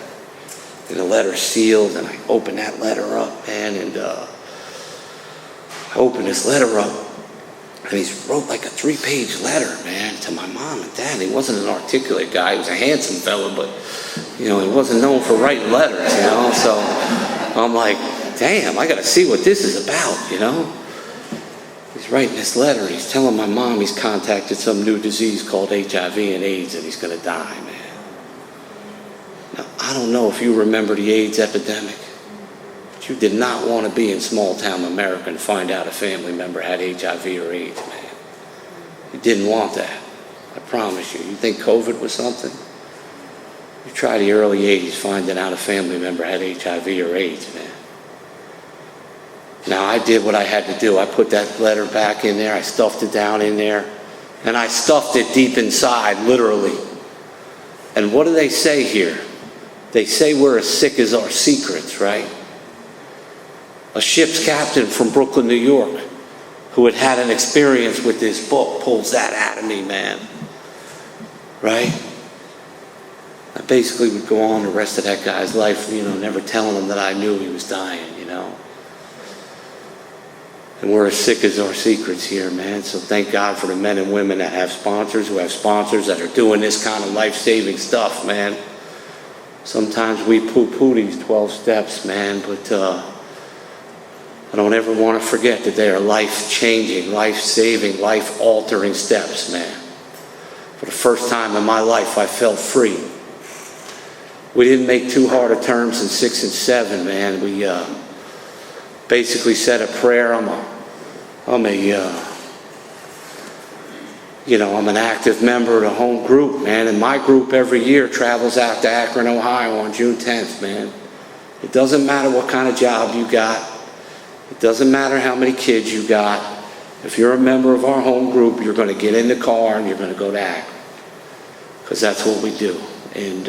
H: And the letter's sealed, and I opened that letter up, man, and I opened this letter up. And he wrote like a 3-page letter, man, to my mom and dad. He wasn't an articulate guy. He was a handsome fella, but, you know, he wasn't known for writing letters, you know. So I'm like, damn, I got to see what this is about, you know. He's writing this letter. He's telling my mom he's contacted some new disease called HIV and AIDS, and he's going to die, man. Now, I don't know if you remember the AIDS epidemic. You did not want to be in small-town America and find out a family member had HIV or AIDS, man. You didn't want that. I promise you. You think COVID was something? You try the early 80s finding out a family member had HIV or AIDS, man. Now, I did what I had to do. I put that letter back in there. I stuffed it down in there. And I stuffed it deep inside, literally. And what do they say here? They say we're as sick as our secrets, right? A ship's captain from Brooklyn, New York, who had had an experience with this book, pulls that out of me, man. Right? I basically would go on the rest of that guy's life, never telling him that I knew he was dying, And we're as sick as our secrets here, man. So thank God for the men and women that have sponsors, who have sponsors that are doing this kind of life-saving stuff, man. Sometimes we poo-poo these 12 steps, man, but I don't ever want to forget that they are life-changing, life-saving, life-altering steps, man. For the first time in my life, I felt free. We didn't make too hard of terms in 6 and 7, man. We basically said a prayer. I'm an active member of the home group, man. And my group every year travels out to Akron, Ohio on June 10th, man. It doesn't matter what kind of job you got. It doesn't matter how many kids you got. If you're a member of our home group, you're going to get in the car and you're going to go to Akron. Because that's what we do. And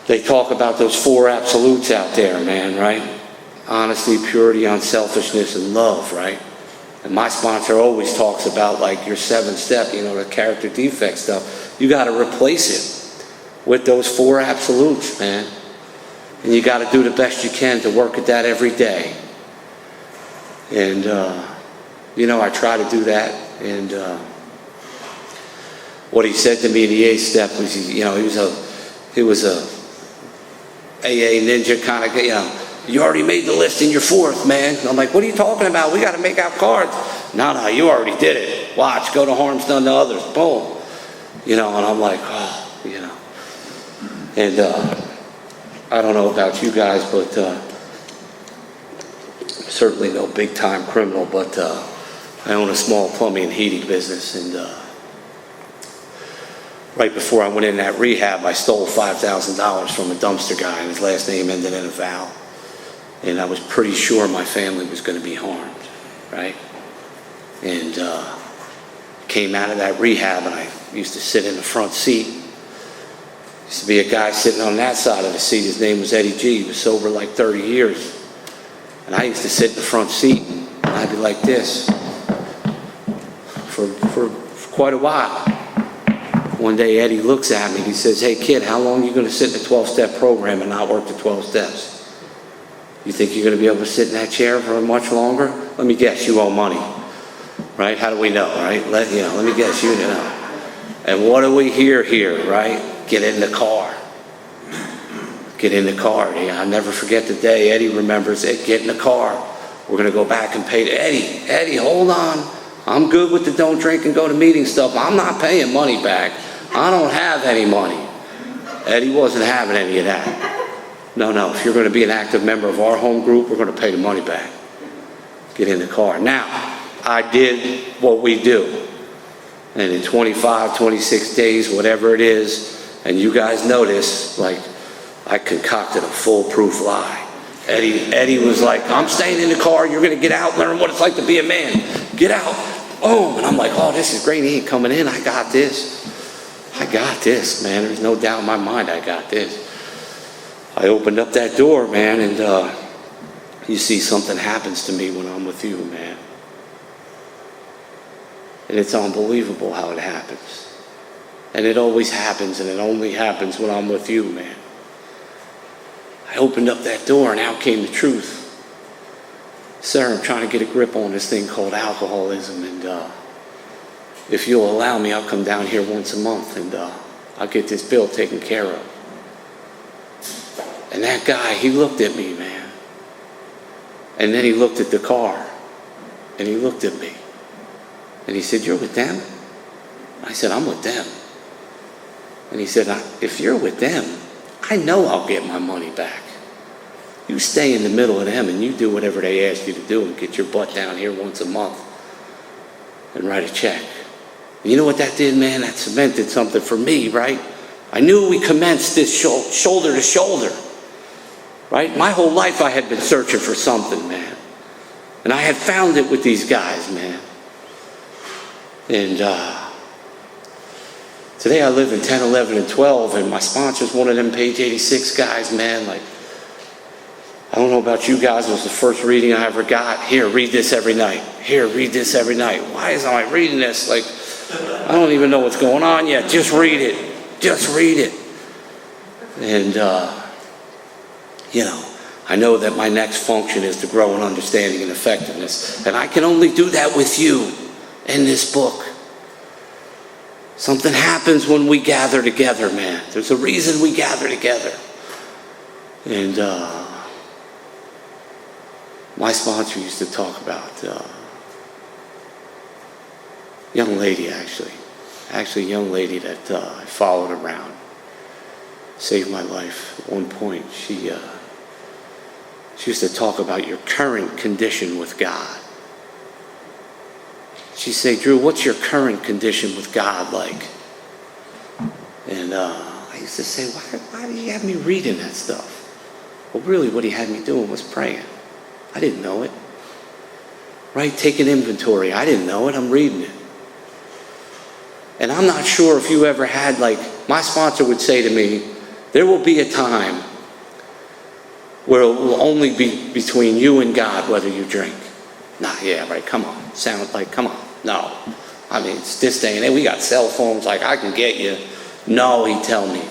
H: they talk about those 4 absolutes out there, man, right? Honesty, purity, unselfishness, and love, right? And my sponsor always talks about like your 7th step, the character defect stuff. You got to replace it with those 4 absolutes, man. And you got to do the best you can to work at that every day. And, I try to do that. And what he said to me in the 8th step was, he was a AA ninja kind of guy, you already made the list in your 4th, man. And I'm like, what are you talking about? We got to make out cards. No, you already did it. Watch, go to harm's done to others. Boom. And I'm like, And I don't know about you guys, but certainly no big-time criminal, but I own a small plumbing and heating business, and right before I went in that rehab, I stole $5,000 from a dumpster guy, and his last name ended in a vowel. And I was pretty sure my family was going to be harmed, right? And came out of that rehab, and I used to sit in the front seat. Used to be a guy sitting on that side of the seat. His name was Eddie G. He was sober like 30 years. And I used to sit in the front seat, and I'd be like this for quite a while. One day, Eddie looks at me, he says, hey, kid, how long are you going to sit in the 12-step program and not work the 12 steps? You think you're going to be able to sit in that chair for much longer? Let me guess, you owe money, right? How do we know, right? Let me guess, you know. And what do we hear here, right? Get in the car. Get in the car. Yeah, I'll never forget the day. Eddie remembers it. Get in the car. We're going to go back and pay. Eddie, hold on. I'm good with the don't drink and go to meeting stuff. I'm not paying money back. I don't have any money. Eddie wasn't having any of that. No, if you're going to be an active member of our home group, we're going to pay the money back. Get in the car. Now, I did what we do. And in 25, 26 days, whatever it is, and you guys notice, like, I concocted a foolproof lie. Eddie was like, I'm staying in the car, you're going to get out, learn what it's like to be a man. Get out. Boom. And I'm like, oh, this is great. He ain't coming in. I got this. Man. There's no doubt in my mind I got this. I opened up that door, man, and you see something happens to me when I'm with you, man. And it's unbelievable how it happens. And it always happens, and it only happens when I'm with you, man. I opened up that door, and out came the truth. Sir, I'm trying to get a grip on this thing called alcoholism, and if you'll allow me, I'll come down here once a month, and I'll get this bill taken care of. And that guy, he looked at me, man. And then he looked at the car, and he looked at me. And he said, you're with them? I said, I'm with them. And he said, if you're with them, I know I'll get my money back. You stay in the middle of them and you do whatever they ask you to do and get your butt down here once a month and write a check. And you know what that did, man? That cemented something for me, right? I knew we commenced this shoulder to shoulder, right? My whole life I had been searching for something, man. And I had found it with these guys, man. And today I live in 10, 11, and 12, and my sponsor's one of them page 86 guys, man. Like, I don't know about you guys, it was the first reading I ever got. Here, read this every night. Here, read this every night. Why isn't I reading this? Like, I don't even know what's going on yet. Just read it. Just read it. And, I know that my next function is to grow in understanding and effectiveness. And I can only do that with you in this book. Something happens when we gather together, man. There's a reason we gather together. And my sponsor used to talk about young lady, actually a young lady that I followed around. Saved my life at one point. She used to talk about your current condition with God. She'd say, Drew, what's your current condition with God like? And I used to say, why did he have me reading that stuff? Well, really what he had me doing was praying. I didn't know it. Right? Taking inventory. I didn't know it. I'm reading it. And I'm not sure if you ever had, my sponsor would say to me, there will be a time where it will only be between you and God whether you drink. Nah, yeah, right, come on. Sound like, come on. No. I mean, it's this day and age. We got cell phones, I can get you. No, he'd tell me.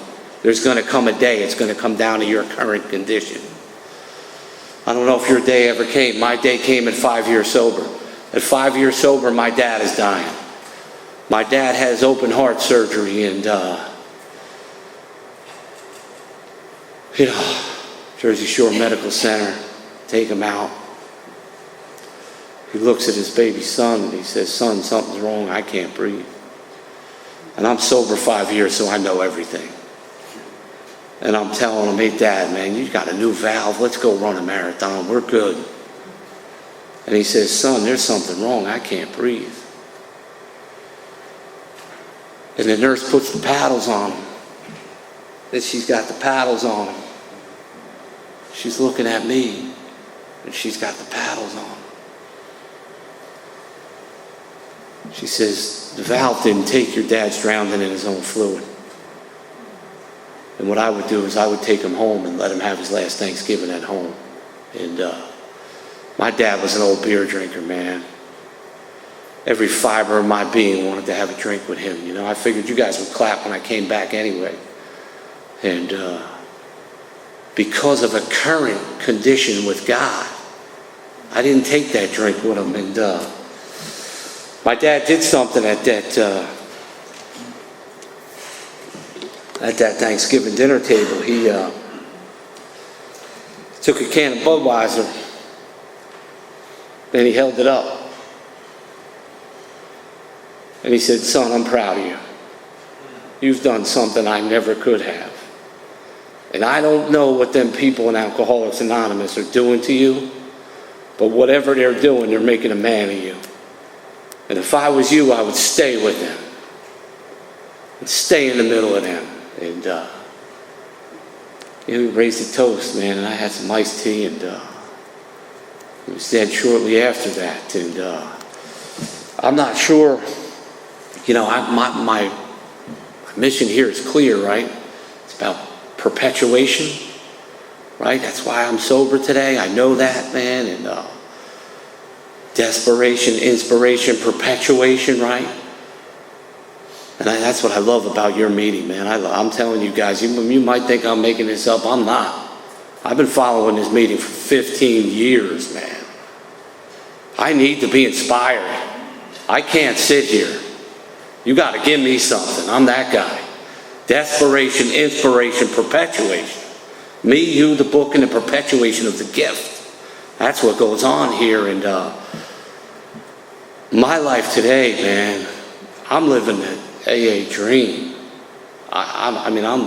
H: There's going to come a day, it's going to come down to your current condition. I don't know if your day ever came. My day came at 5 years sober. At 5 years sober, my dad is dying. My dad has open heart surgery and, Jersey Shore Medical Center, take him out. He looks at his baby son and he says, son, something's wrong, I can't breathe. And I'm sober 5 years, so I know everything. And I'm telling him, hey, Dad, man, you got a new valve, let's go run a marathon, we're good. And he says, son, there's something wrong, I can't breathe. And the nurse puts the paddles on him. Then she's got the paddles on him. She's looking at me, and she's got the paddles on. She says, the valve didn't take your dad's drowning in his own fluid. And what I would do is I would take him home and let him have his last Thanksgiving at home. And my dad was an old beer drinker, man. Every fiber of my being wanted to have a drink with him. I figured you guys would clap when I came back anyway. And because of a current condition with God, I didn't take that drink with him. And my dad did something at that Thanksgiving dinner table. He took a can of Budweiser and he held it up. And he said, son, I'm proud of you. You've done something I never could have. And I don't know what them people in Alcoholics Anonymous are doing to you, but whatever they're doing, they're making a man of you. And if I was you, I would stay with them. And stay in the middle of them. And, we raised a toast, man, and I had some iced tea, and he was dead shortly after that. And I'm not sure, my mission here is clear, right? It's about perpetuation, right? That's why I'm sober today. I know that, man. And desperation, inspiration, perpetuation, right? And that's what I love about your meeting, man. I'm telling you guys, you might think I'm making this up. I'm not. I've been following this meeting for 15 years, man. I need to be inspired. I can't sit here. You got to give me something. I'm that guy. Desperation, inspiration, perpetuation. Me, you, the book, and the perpetuation of the gift. That's what goes on here. And my life today, man, I'm living the AA dream. My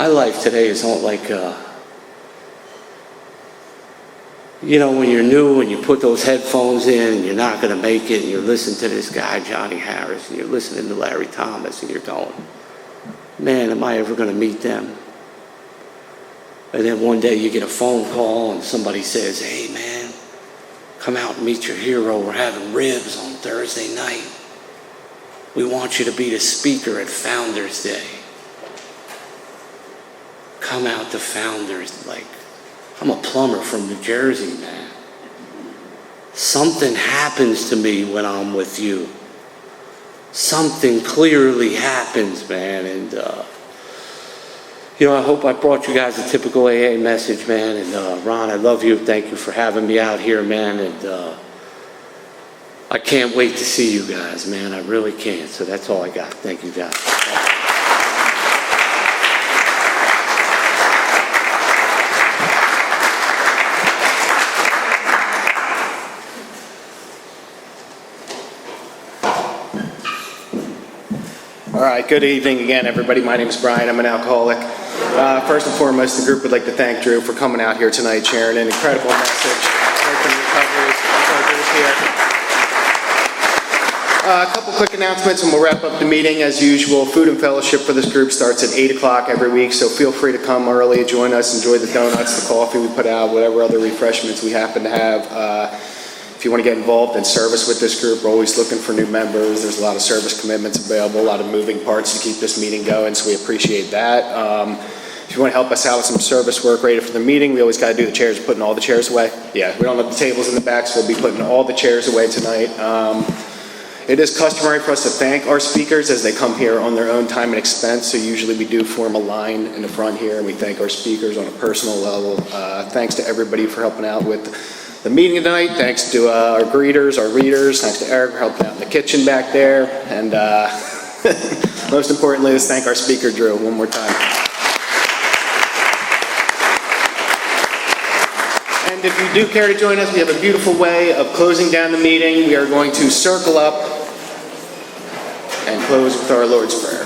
H: life today is not like, when you're new and you put those headphones in and you're not going to make it and you're listening to this guy, Johnny Harris, and you're listening to Larry Thomas and you're going, man, am I ever going to meet them? And then one day you get a phone call and somebody says, hey, man, Come out and meet your hero. We're having ribs on Thursday night. We want you to be the speaker at Founders Day. Come out to Founders. Like, I'm a plumber from New Jersey, man. Something happens to me when I'm with you. Something clearly happens, man. And, I hope I brought you guys a typical AA message, man. And Ron, I love you. Thank you for having me out here, man. And I can't wait to see you guys, man. I really can't. So that's all I got. Thank you, guys.
A: All right, good evening again, everybody. My name is Brian. I'm an alcoholic. First and foremost, the group would like to thank Drew for coming out here tonight, sharing an incredible message. A couple quick announcements and we'll wrap up the meeting. As usual, food and fellowship for this group starts at 8 o'clock every week, so feel free to come early, join us, enjoy the donuts, the coffee we put out, whatever other refreshments we happen to have. If you want to get involved in service with this group, we're always looking for new members. There's a lot of service commitments available, a lot of moving parts to keep this meeting going, so we appreciate that. If you want to help us out with some service work right after the meeting, we always got to do the chairs, putting all the chairs away. Yeah, we don't have the tables in the back, so we'll be putting all the chairs away tonight. It is customary for us to thank our speakers as they come here on their own time and expense, so usually we do form a line in the front here, and we thank our speakers on a personal level. Thanks to everybody for helping out with the meeting tonight. Thanks to our greeters, our readers. Thanks to Eric for helping out in the kitchen back there. And most importantly, let's thank our speaker, Drew, one more time. And if you do care to join us, we have a beautiful way of closing down the meeting. We are going to circle up and close with our Lord's Prayer.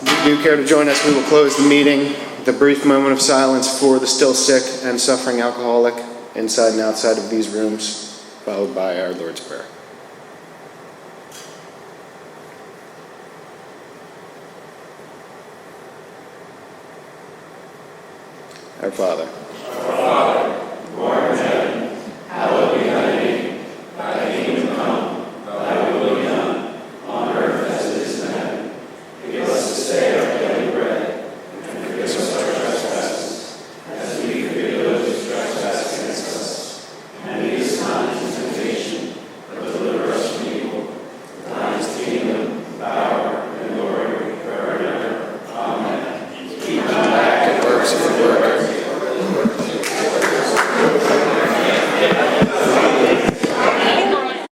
A: If you do care to join us, we will close the meeting with a brief moment of silence for the still sick and suffering alcoholic inside and outside of these rooms, followed by our Lord's Prayer. Our Father, who art in heaven, hallowed be thy name. Thy kingdom come, thy will be done, on earth as it is in heaven. Give us this day our daily bread, and forgive us our trespasses, as we forgive those who trespass against us. And lead us not into temptation, but deliver us from evil. For thine is the kingdom, power, and glory, forever and ever. Amen. Keep not back the works of the work